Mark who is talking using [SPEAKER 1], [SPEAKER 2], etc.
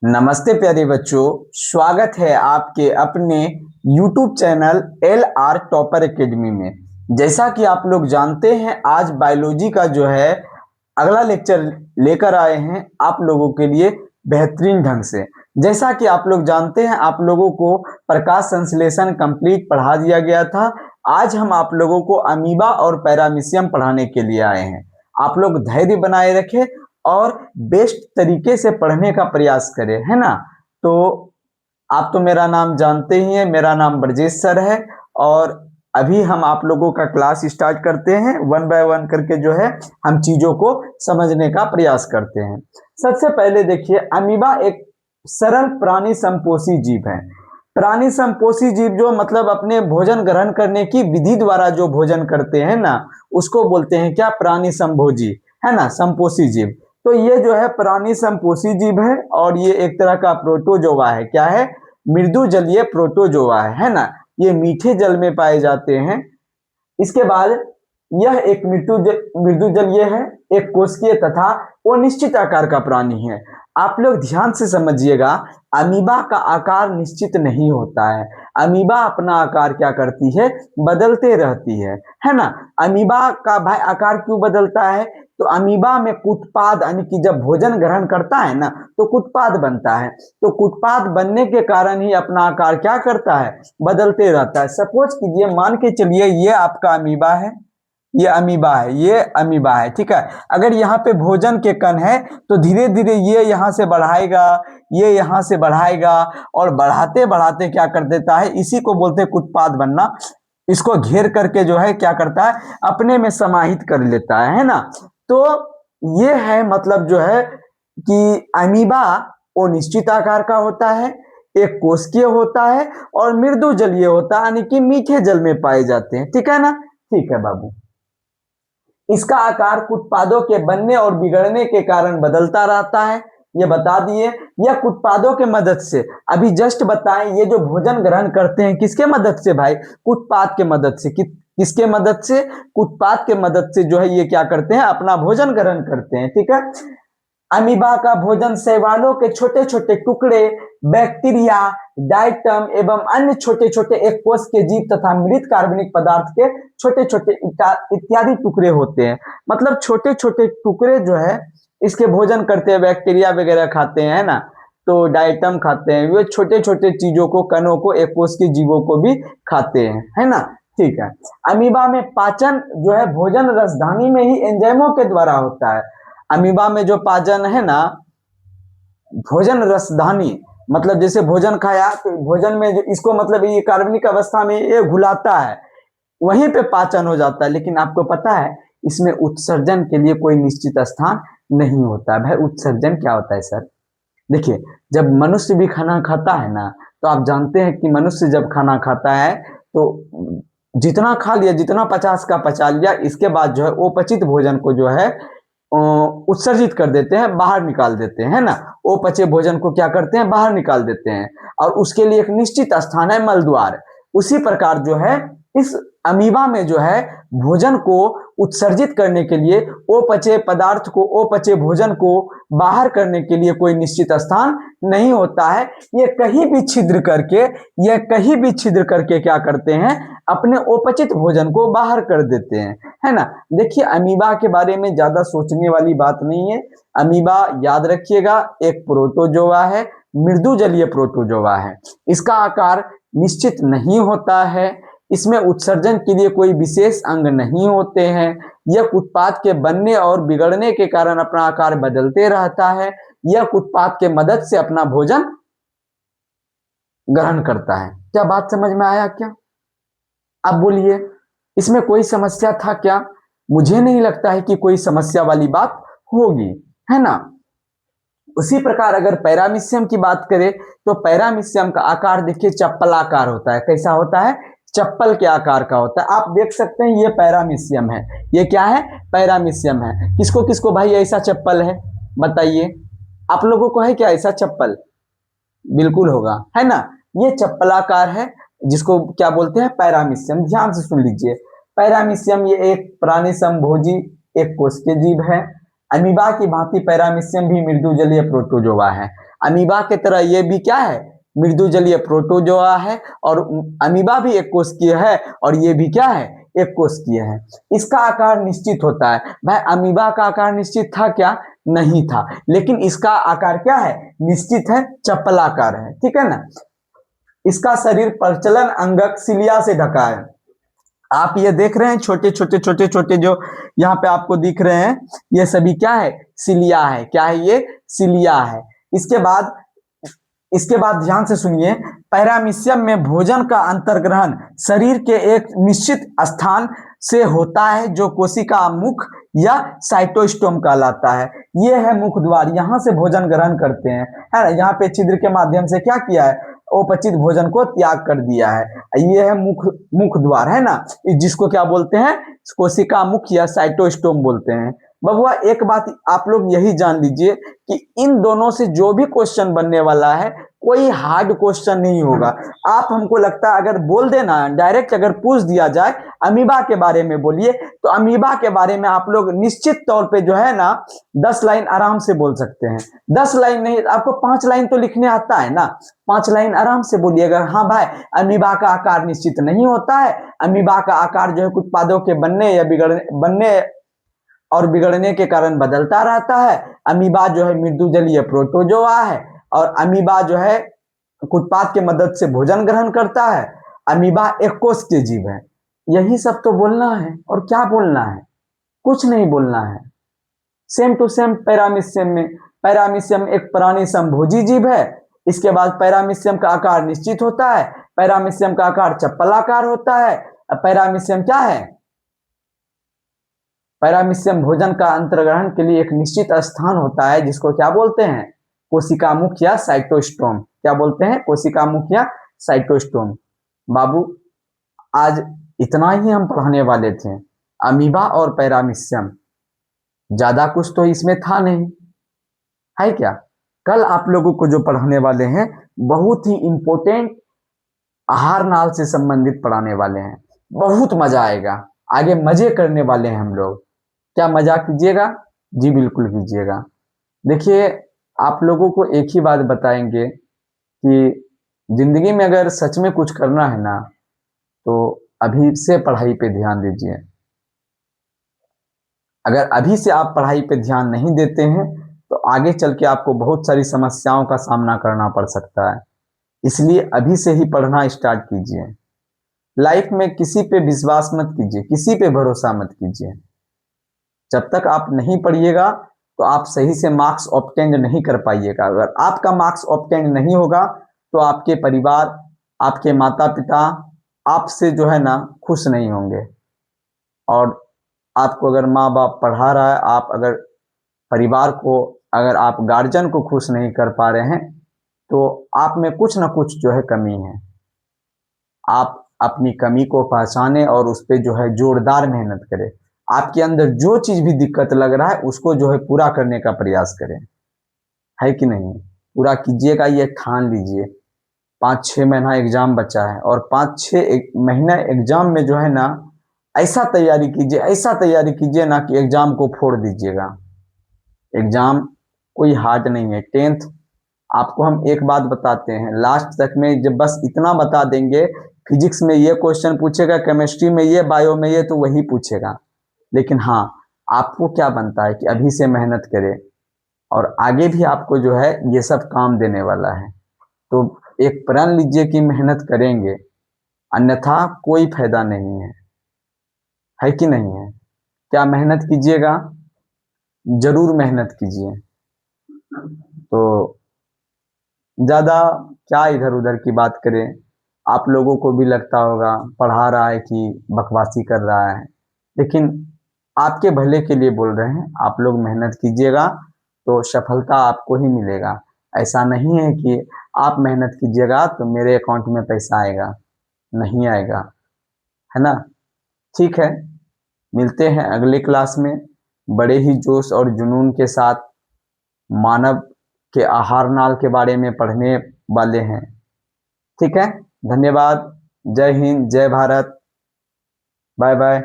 [SPEAKER 1] नमस्ते प्यारे बच्चों, स्वागत है आपके अपने YouTube channel L R topper academy में। जैसा कि आप लोग जानते हैं, आज बायोलॉजी का जो है अगला लेक्चर लेकर आए हैं आप लोगों के लिए बेहतरीन ढंग से। जैसा कि आप लोग जानते हैं, आप लोगों को प्रकाश संश्लेषण कंप्लीट पढ़ा दिया गया था। आज हम आप लोगों को अमीबा और पैरामीशियम पढ़ाने के लिए आए हैं। आप लोग धैर्य बनाए रखें और बेस्ट तरीके से पढ़ने का प्रयास करें, है ना। तो आप तो मेरा नाम जानते ही हैं, मेरा नाम ब्रजेश सर है। और अभी हम आप लोगों का क्लास स्टार्ट करते हैं। वन बाय वन करके जो है हम चीजों को समझने का प्रयास करते हैं। सबसे पहले देखिए, अमीबा एक सरल प्राणी संपोषी जीव है। प्राणी संपोषी जीव जो मतलब अपने भोजन ग्रहण करने की विधि द्वारा जो भोजन करते हैं ना, उसको बोलते हैं क्या? प्राणी संभोजी, है ना, संपोषी जीव। तो ये जो है प्राणी संपोषी जीव है और ये एक तरह का प्रोटोजोआ है। क्या है? मृदु जलीय प्रोटोजोआ है ना। ये मीठे जल में पाए जाते हैं। इसके बाद यह एक मृदु जलीय है, एक कोशिकीय तथा अनिश्चित आकार का प्राणी है। आप लोग ध्यान से समझिएगा, अमीबा का आकार निश्चित नहीं होता है। अमीबा अपना आकार क्या करती है? बदलते रहती है ना। अमीबा का भाई आकार क्यों बदलता है? तो अमीबा में कुटपाद, यानी कि जब भोजन ग्रहण करता है ना, तो कुटपाद बनता है। तो कुटपाद बनने के कारण ही अपना आकार क्या करता है? बदलते रहता है। सपोज कीजिए, मान के चलिए ये आपका अमीबा है, ये अमीबा है, ये अमीबा है, ठीक है। अगर यहाँ पे भोजन के कण है तो धीरे धीरे ये यहाँ से बढ़ाएगा, ये यहाँ से बढ़ाएगा और बढ़ाते बढ़ाते क्या कर देता है? इसी को बोलते हैं कुटपाद बनना। इसको घेर करके जो है क्या करता है? अपने में समाहित कर लेता है ना। तो ये है मतलब जो है कि अमीबा वो निश्चित आकार का होता है, एक कोशिकीय होता है और मृदु जलीय होता है, यानी कि मीठे जल में पाए जाते हैं। ठीक है ना? ठीक है बाबू। इसका आकार कुटपादों के बनने और बिगड़ने के कारण बदलता रहता है, ये बता दिए। यह कुटपादों के मदद से, अभी जस्ट बताएं, ये जो भोजन ग्रहण करते हैं किसके मदद से भाई? कुटपाद के मदद से। किसके मदद से? कुटपाद के मदद से जो है ये क्या करते हैं? अपना भोजन ग्रहण करते हैं। ठीक है। अमीबा का भोजन शैवालों के छोटे छोटे टुकड़े, बैक्टीरिया, डाइटम एवं अन्य छोटे छोटे एक कोश के जीव तथा मृत कार्बनिक पदार्थ के छोटे छोटे इत्यादि टुकड़े होते हैं। मतलब छोटे छोटे टुकड़े जो है इसके भोजन करते हैं, बैक्टीरिया वगैरह खाते हैं ना, तो डाइटम खाते हैं, वे छोटे छोटे चीजों को, कणों को, एक कोश के जीवों को भी खाते हैं, है ना। ठीक है। अमीबा में पाचन जो है भोजन रसधानी में ही एंजाइमों के द्वारा होता है। अमीबा में जो पाचन है ना, भोजन रसधानी, मतलब जैसे भोजन खाया तो भोजन में जो इसको मतलब ये कार्बनिक अवस्था में ये घुलाता है, वहीं पे पाचन हो जाता है। लेकिन आपको पता है इसमें उत्सर्जन के लिए कोई निश्चित स्थान नहीं होता है। भाई उत्सर्जन क्या होता है सर? देखिए, जब मनुष्य भी खाना खाता है ना, तो आप जानते हैं कि मनुष्य जब खाना खाता है तो जितना खा लिया, जितना 50 का पचा लिया, इसके बाद जो है वो पचित भोजन को जो है उत्सर्जित कर देते हैं, बाहर निकाल देते हैं, है ना। वो पचे भोजन को क्या करते हैं? बाहर निकाल देते हैं और उसके लिए एक निश्चित स्थान है, मलद्वार। उसी प्रकार जो है इस अमीबा में जो है भोजन को उत्सर्जित करने के लिए, ओ पचे पदार्थ को, ओ पचे भोजन को बाहर करने के लिए कोई निश्चित स्थान नहीं होता है। ये कहीं भी छिद्र करके, ये कहीं भी छिद्र करके क्या करते हैं? अपने उपचित भोजन को बाहर कर देते हैं, है ना। देखिए, अमीबा के बारे में ज्यादा सोचने वाली बात नहीं है। अमीबा याद रखिएगा एक प्रोटोजोआ है, मृदु जलीय प्रोटोजोआ है। इसका आकार निश्चित नहीं होता है, इसमें उत्सर्जन के लिए कोई विशेष अंग नहीं होते हैं। यह उत्पाद के बनने और बिगड़ने के कारण अपना आकार बदलते रहता है। यह उत्पाद के मदद से अपना भोजन ग्रहण करता है। क्या बात समझ में आया क्या? अब बोलिए, इसमें कोई समस्या था क्या? मुझे नहीं लगता है कि कोई समस्या वाली बात होगी, है ना। उसी प्रकार अगर पैरामीशियम की बात करें तो पैरामीशियम का आकार देखिए चप्पल आकार होता है। कैसा होता है? चप्पल के आकार का होता है। आप देख सकते हैं ये पैरामीशियम है। ये क्या है? पैरामीशियम है। किसको किसको भाई ऐसा चप्पल है? बताइए, आप लोगों को है क्या ऐसा चप्पल? बिल्कुल होगा, है ना। ये चप्पलाकार है, जिसको क्या बोलते हैं? पैरामीशियम। ध्यान से सुन लीजिए, पैरामीशियम ये एक प्राणी संभोजी एक कोशिकीय जीव है। अमीबा की भांति पैरामीशियम भी मृदु जलीय प्रोटोजोआ है। अमीबा के तरह ये भी क्या है, मृदु जलीय प्रोटोजोआ है। और अमीबा भी एक कोशिकीय है और ये भी क्या है, एक कोशिकीय है। इसका आकार निश्चित होता है। भाई अमीबा का आकार निश्चित था क्या, नहीं था, लेकिन इसका आकार क्या है, निश्चित है, चप्पलाकार है, ठीक है ना। इसका शरीर प्रचलन अंगक सिलिया से ढका है। आप ये देख रहे हैं छोटे छोटे छोटे छोटे जो यहाँ पे आपको दिख रहे हैं, ये सभी क्या है, सिलिया है। क्या है ये, सिलिया है। इसके बाद ध्यान से सुनिए, पैरामीशियम में भोजन का अंतर्ग्रहण शरीर के एक निश्चित स्थान से होता है जो कोशिका मुख या साइटोस्टोम कहलाता है। ये है मुख द्वार, यहाँ से भोजन ग्रहण करते हैं, है ना। यहाँ पे छिद्र के माध्यम से क्या किया है, अपचित भोजन को त्याग कर दिया है। ये है मुख द्वार, है ना, जिसको क्या बोलते हैं, कोशिका मुख या साइटोस्टोम बोलते हैं। बबुआ एक बात आप लोग यही जान लीजिए कि इन दोनों से जो भी क्वेश्चन बनने वाला है कोई हार्ड क्वेश्चन नहीं होगा। आप हमको लगता है अगर बोल देना डायरेक्ट, अगर पूछ दिया जाए अमीबा के बारे में बोलिए, तो अमीबा के बारे में आप लोग निश्चित तौर पे जो है ना 10 लाइन आराम से बोल सकते हैं। 10 लाइन नहीं, आपको 5 लाइन तो लिखने आता है ना, 5 लाइन आराम से बोलिएगा। हाँ भाई, अमीबा का आकार निश्चित नहीं होता है। अमीबा का आकार जो है कुछ उत्पादों के बनने या बनने और बिगड़ने के कारण बदलता रहता है। अमीबा जो है मृदु जलीय प्रोटोजोआ है और अमीबा जो है उत्पाद के मदद से भोजन ग्रहण करता है। अमीबा एक कोशिकीय जीव है। यही सब तो बोलना है, और क्या बोलना है, कुछ नहीं बोलना है। सेम टू सेम पैरामीशियम में, पैरामीशियम एक प्राणी संभोजी जीव है। इसके बाद पैरामीशियम का आकार निश्चित होता है। पैरामीशियम का आकार चप्पलाकार होता है। पैरामीशियम क्या है, पैरामीशियम भोजन का अंतर्ग्रहण के लिए एक निश्चित स्थान होता है जिसको क्या बोलते हैं, कोशिका मुख या साइटोस्टोम। क्या बोलते हैं, कोशिका मुख या साइटोस्टोम। बाबू आज इतना ही हम पढ़ाने वाले थे, अमीबा और पैरामीशियम, ज्यादा कुछ तो इसमें था नहीं, है क्या। कल आप लोगों को जो पढ़ाने वाले हैं बहुत ही इंपॉर्टेंट आहार नाल से संबंधित पढ़ाने वाले हैं। बहुत मजा आएगा, आगे मजे करने वाले हैं हम लोग। क्या मजा कीजिएगा, जी बिल्कुल कीजिएगा। देखिए आप लोगों को एक ही बात बताएंगे कि जिंदगी में अगर सच में कुछ करना है ना, तो अभी से पढ़ाई पे ध्यान दीजिए। अगर अभी से आप पढ़ाई पे ध्यान नहीं देते हैं तो आगे चल के आपको बहुत सारी समस्याओं का सामना करना पड़ सकता है। इसलिए अभी से ही पढ़ना स्टार्ट कीजिए। लाइफ में किसी पे विश्वास मत कीजिए, किसी पे भरोसा मत कीजिए। जब तक आप नहीं पढ़िएगा तो आप सही से मार्क्स ऑब्टेन नहीं कर पाइएगा। अगर आपका मार्क्स ऑब्टेन नहीं होगा तो आपके परिवार, आपके माता पिता आपसे जो है ना खुश नहीं होंगे। और आपको अगर माँ बाप पढ़ा रहा है, आप अगर परिवार को, अगर आप गार्जियन को खुश नहीं कर पा रहे हैं तो आप में कुछ ना कुछ जो है कमी है। आप अपनी कमी को पहचाने और उस पर जो है जोरदार मेहनत करें। आपके अंदर जो चीज भी दिक्कत लग रहा है उसको जो है पूरा करने का प्रयास करें, है कि नहीं। पूरा कीजिएगा, ये ठान लीजिए। 5-6 महीना एग्जाम बचा है और 5-6 महीना एग्जाम में जो है ना ऐसा तैयारी कीजिए, ऐसा तैयारी कीजिए ना कि एग्जाम को फोड़ दीजिएगा। एग्जाम कोई हार्ड नहीं है। 10th आपको हम एक बात बताते हैं, लास्ट तक में जब बस इतना बता देंगे, फिजिक्स में ये क्वेश्चन पूछेगा, केमिस्ट्री में ये, बायो में ये, तो वही पूछेगा। लेकिन हाँ, आपको क्या बनता है कि अभी से मेहनत करें और आगे भी आपको जो है ये सब काम देने वाला है। तो एक प्रण लीजिए कि मेहनत करेंगे, अन्यथा कोई फायदा नहीं है कि नहीं है। क्या मेहनत कीजिएगा, जरूर मेहनत कीजिए। तो ज्यादा क्या इधर उधर की बात करें, आप लोगों को भी लगता होगा पढ़ा रहा है कि बकवासी कर रहा है, लेकिन आपके भले के लिए बोल रहे हैं। आप लोग मेहनत कीजिएगा तो सफलता आपको ही मिलेगा। ऐसा नहीं है कि आप मेहनत कीजिएगा तो मेरे अकाउंट में पैसा आएगा, नहीं आएगा, है ना। ठीक है, मिलते हैं अगले क्लास में बड़े ही जोश और जुनून के साथ। मानव के आहार नाल के बारे में पढ़ने वाले हैं। ठीक है, धन्यवाद। जय हिंद, जय भारत, बाय बाय।